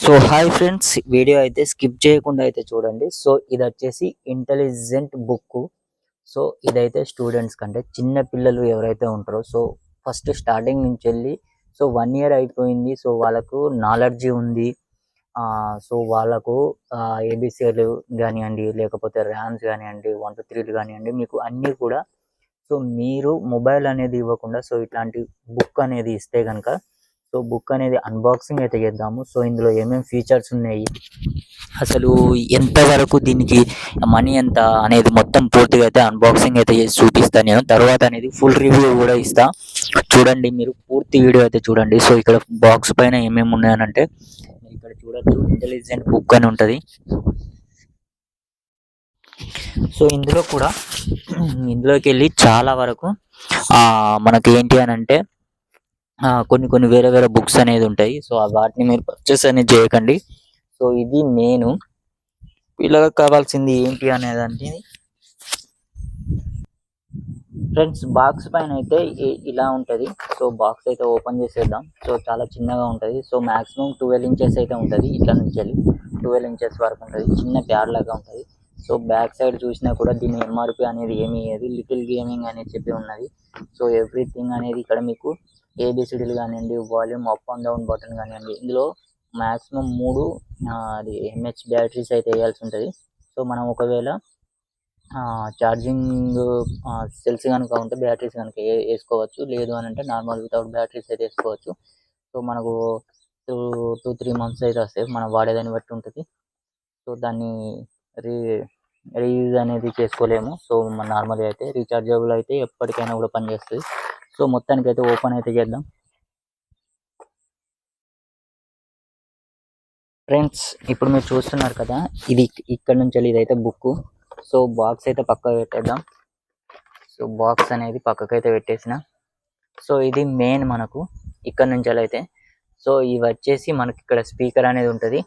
So hi friends, video అయితే skip చేయకుండా అయితే చూడండి. సో ఇది వచ్చేసి ఇంటెలిజెంట్ బుక్. సో ఇదైతే స్టూడెంట్స్ కంటే చిన్న పిల్లలు ఎవరైతే ఉంటారో, సో ఫస్ట్ స్టార్టింగ్ నుంచి వెళ్ళి సో 1 ఇయర్ అయిపోయింది, సో వాళ్ళకు నాలెడ్జీ ఉంది. సో వాళ్ళకు ఏబిసిలు కానివ్వండి, లేకపోతే ర్యామ్స్ కానివ్వండి, 1 2 3 కానివ్వండి, మీకు అన్నీ కూడా సో మీరు మొబైల్ అనేది ఇవ్వకుండా సో ఇట్లాంటి బుక్ అనేది ఇస్తే కనుక సో బుక్ అనేది అన్బాక్సింగ్ అయితే చేద్దాము. సో ఇందులో ఏమేమి ఫీచర్స్ ఉన్నాయి, అసలు ఎంతవరకు దీనికి మనీ ఎంత అనేది మొత్తం పూర్తిగా అయితే అన్బాక్సింగ్ అయితే చేసి చూపిస్తాను నేను. తర్వాత అనేది ఫుల్ రివ్యూ కూడా ఇస్తా. చూడండి, మీరు పూర్తి వీడియో అయితే చూడండి. సో ఇక్కడ బాక్స్ పైన ఏమేమి ఉన్నాయనంటే ఇక్కడ చూడొచ్చు, ఇంటెలిజెంట్ బుక్ అని ఉంటుంది. సో ఇందులో కూడా ఇందులోకి వెళ్ళి చాలా వరకు మనకి ఏంటి అని అంటే కొన్ని కొన్ని వేరే వేరే బుక్స్ అనేది ఉంటాయి. సో వాటిని మీరు పర్చేస్ అనేది చేయకండి. సో ఇది నేను పిల్లలకు కావాల్సింది ఏంటి అనేదాన్ని ఫ్రెండ్స్, బాక్స్ పైన అయితే ఇలా ఉంటుంది. సో బాక్స్ అయితే ఓపెన్ చేసేద్దాం. సో చాలా చిన్నగా ఉంటుంది. సో మాక్సిమం 12 ఇంచెస్ అయితే ఉంటుంది. ఇట్లా నుంచి వెళ్ళి 12 ఇంచెస్ వరకు ఉంటుంది. చిన్న ప్యాడ్ లాగా ఉంటుంది. సో బ్యాక్ సైడ్ చూసినా కూడా దీని ఎంఆర్పి అనేది ఏమీ లేదు, లిటిల్ గేమింగ్ అనేది చెప్పి ఉన్నది. సో ఎవ్రీథింగ్ అనేది ఇక్కడ మీకు ఏబిసిడీలు కానివ్వండి, volume up and down button కానివ్వండి, ఇందులో మ్యాక్సిమం 3 అది ఎంహెచ్ బ్యాటరీస్ అయితే వేయాల్సి ఉంటుంది. సో మనం ఒకవేళ ఛార్జింగ్ సెల్స్ కనుక ఉంటే బ్యాటరీస్ కనుక వేసుకోవచ్చు, లేదు అని అంటే నార్మల్ వితౌట్ బ్యాటరీస్ అయితే వేసుకోవచ్చు. సో మనకు 2-3 మంత్స్ అయితే వస్తాయి, మనం వాడేదాన్ని బట్టి ఉంటుంది. సో దాన్ని రీయూజ్ అనేది చేసుకోలేము. సో మన నార్మల్గా అయితే రీఛార్జబుల్ అయితే ఎప్పటికైనా కూడా పనిచేస్తుంది. సో మొత్తానికి అయితే ఓపెన్ అయితే చేద్దాం ఫ్రెండ్స్. ఇప్పుడు మీరు చూస్తున్నారు కదా, ఇది ఇక్కడ నుంచి వెళ్ళి ఇదైతే బుక్. సో బాక్స్ అయితే పక్కకు పెట్టేద్దాం. సో బాక్స్ అనేది పక్కకైతే పెట్టేసిన. సో ఇది మెయిన్ మనకు ఇక్కడ నుంచి అయితే. సో ఇవి వచ్చేసి మనకి ఇక్కడ స్పీకర్ అనేది ఉంటుంది.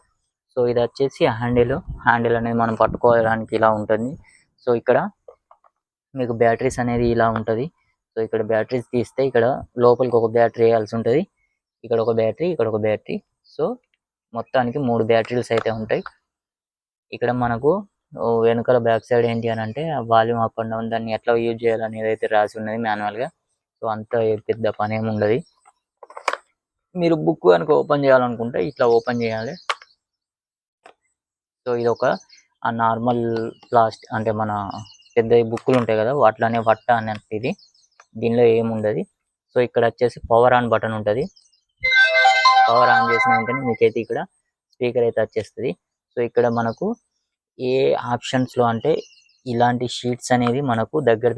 సో ఇది వచ్చేసి హ్యాండిల్ అనేది మనం పట్టుకోవడానికి ఇలా ఉంటుంది. సో ఇక్కడ మీకు బ్యాటరీస్ అనేది ఇలా ఉంటుంది. సో ఇక్కడ బ్యాటరీస్ తీస్తే ఇక్కడ లోపలికి ఒక బ్యాటరీ వేయాల్సి ఉంటుంది. ఇక్కడ ఒక బ్యాటరీ, ఇక్కడ ఒక బ్యాటరీ. సో మొత్తానికి 3 బ్యాటరీస్ అయితే ఉంటాయి. ఇక్కడ మనకు వెనకాల బ్యాక్ సైడ్ ఏంటి అని అంటే వాల్యూమ్ అప్ అండ్ డౌన్, దాన్ని ఎట్లా యూజ్ చేయాలనేది అయితే రాసి ఉన్నది మాన్యువల్గా. సో అంత పెద్ద పని ఏమి ఉండదు. మీరు బుక్ కనుక ఓపెన్ చేయాలనుకుంటే ఇట్లా ఓపెన్ చేయాలి. సో ఇది ఒక నార్మల్ ప్లాస్టిక్ అంటే మన పెద్ద బుక్కులు ఉంటాయి కదా, వాటిలోనే వట్ట అన్నట్టు ఇది. దీనిలో ఏముండదు. సో ఇక్కడ వచ్చేసి పవర్ ఆన్ బటన్ ఉంటుంది. పవర్ ఆన్ చేసిన వెంటనే మీకైతే ఇక్కడ స్పీకర్ అయితే వచ్చేస్తుంది. సో ఇక్కడ మనకు ఏ ఆప్షన్స్లో అంటే ఇలాంటి షీట్స్ అనేది మనకు దగ్గర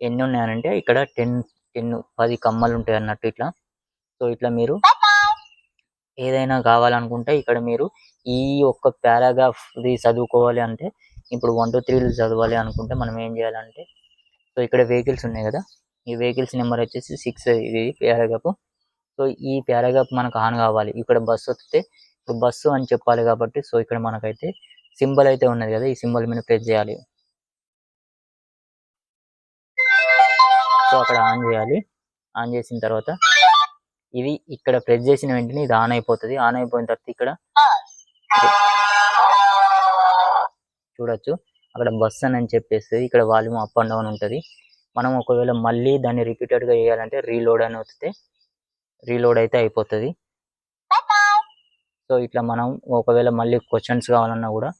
ఎన్ని ఉన్నాయనంటే ఇక్కడ 10 కమ్మలు ఉంటాయి అన్నట్టు ఇట్లా. సో ఇట్లా మీరు ఏదైనా కావాలనుకుంటే ఇక్కడ మీరు ఈ ఒక్క పారాగ్రాఫ్ ఇది చదువుకోవాలి అంటే, ఇప్పుడు 1 2 3 చదవాలి అనుకుంటే మనం ఏం చేయాలంటే, సో ఇక్కడ వెహికల్స్ ఉన్నాయి కదా, ఈ వెహికల్స్ నెంబర్ వచ్చేసి 6 ఇది పారాగ్రాఫ్. సో ఈ పారాగ్రాఫ్ మనకు ఆన్ కావాలి. ఇక్కడ బస్సు వస్తే ఇప్పుడు బస్సు అని చెప్పాలి కాబట్టి సో ఇక్కడ మనకైతే సింబల్ అయితే ఉన్నది కదా, ఈ సింబల్ మీద ప్రెస్ చేయాలి. సో అక్కడ ఆన్ చేయాలి. ఆన్ చేసిన తర్వాత ఇది ఇక్కడ ప్రెస్ చేసిన వెంటనే ఇది ఆన్ అయిపోతుంది. ఆన్ అయిపోయిన తర్వాత ఇక్కడ చూడొచ్చు, అక్కడ బస్ అని చెప్పేసి ఇక్కడ వాల్యూమ్ అప్ అండ్ డౌన్ ఉంటుంది. మనం ఒకవేళ మళ్ళీ దాన్ని రిపీటెడ్గా చేయాలంటే రీలోడ్ అని వస్తే రీలోడ్ అయితే అయిపోతుంది. సో ఇట్లా మనం ఒకవేళ మళ్ళీ క్వశ్చన్స్ కావాలన్నా కూడా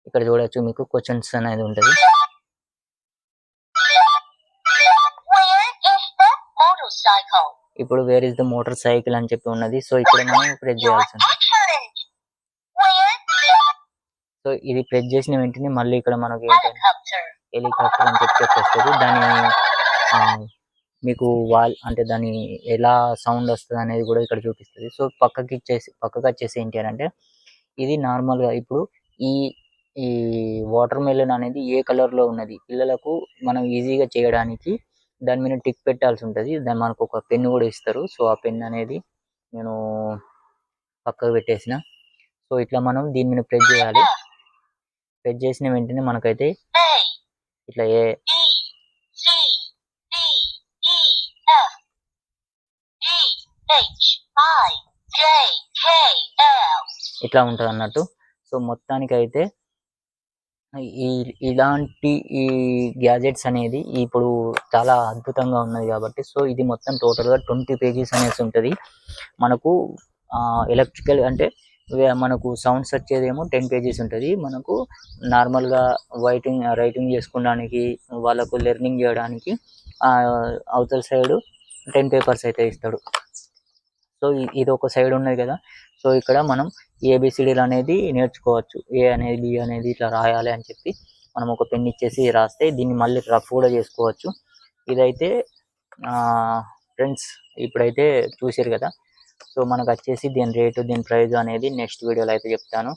ఇక్కడ చూడొచ్చు, మీకు క్వశ్చన్స్ అనేది ఉంటుంది. ఇప్పుడు where is the motor cycle అని చెప్పి ఉన్నది. సో ఇక్కడ మనం ప్రెస్ చేయాల్సి ఉంది. సో ఇది ప్రెస్ చేసిన వెంటనే మళ్ళీ ఇక్కడ మనకి హెలికాప్టర్ అని చెప్పేస్తుంది. దాని మీకు అంటే దాని ఎలా సౌండ్ వస్తుంది అనేది కూడా ఇక్కడ చూపిస్తుంది. సో పక్కకి వచ్చేసి ఏంటి అని అంటే, ఇది నార్మల్గా ఇప్పుడు ఈ వాటర్ మెలన్ అనేది ఏ కలర్లో ఉన్నది పిల్లలకు మనం ఈజీగా చేయడానికి దాని మీద టిక్ పెట్టాల్సి ఉంటుంది. దాని మనకు ఒక పెన్ను కూడా ఇస్తారు. సో ఆ పెన్ అనేది నేను పక్కకు పెట్టేసిన. సో ఇట్లా మనం దీని మీద ప్రెస్ చేయాలి. ప్రెస్ చేసిన వెంటనే మనకైతే ఇట్లా ఇట్లా ఉంటుంది అన్నట్టు. సో మొత్తానికి అయితే ఈ ఇలాంటి ఈ గ్యాజెట్స్ అనేది ఇప్పుడు చాలా అద్భుతంగా ఉన్నది కాబట్టి, సో ఇది మొత్తం టోటల్గా 20 పేజెస్ అనేసి ఉంటుంది మనకు. ఎలక్ట్రికల్ అంటే మనకు సౌండ్స్ వచ్చేదేమో 10 పేజెస్ ఉంటుంది. మనకు నార్మల్గా రైటింగ్ చేసుకోవడానికి, వాళ్ళకు లెర్నింగ్ చేయడానికి అవతల సైడు 10 పేపర్స్ అయితే ఇస్తాడు. సో ఇది ఒక సైడ్ ఉన్నది కదా. సో ఇక్కడ మనం ఏబిసిడీలు అనేది నేర్చుకోవచ్చు. ఏ అనేది బి అనేది ఇట్లా రాయాలి అని చెప్పి మనం ఒక పెన్ ఇచ్చేసి రాస్తే దీన్ని మళ్ళీ రఫ్ కూడా చేసుకోవచ్చు. ఇదైతే ఫ్రెండ్స్ ఇప్పుడైతే చూసారు కదా. సో మనకు వచ్చేసి దీని రేటు, దీని ప్రైస్ అనేది నెక్స్ట్ వీడియోలో అయితే చెప్తాను.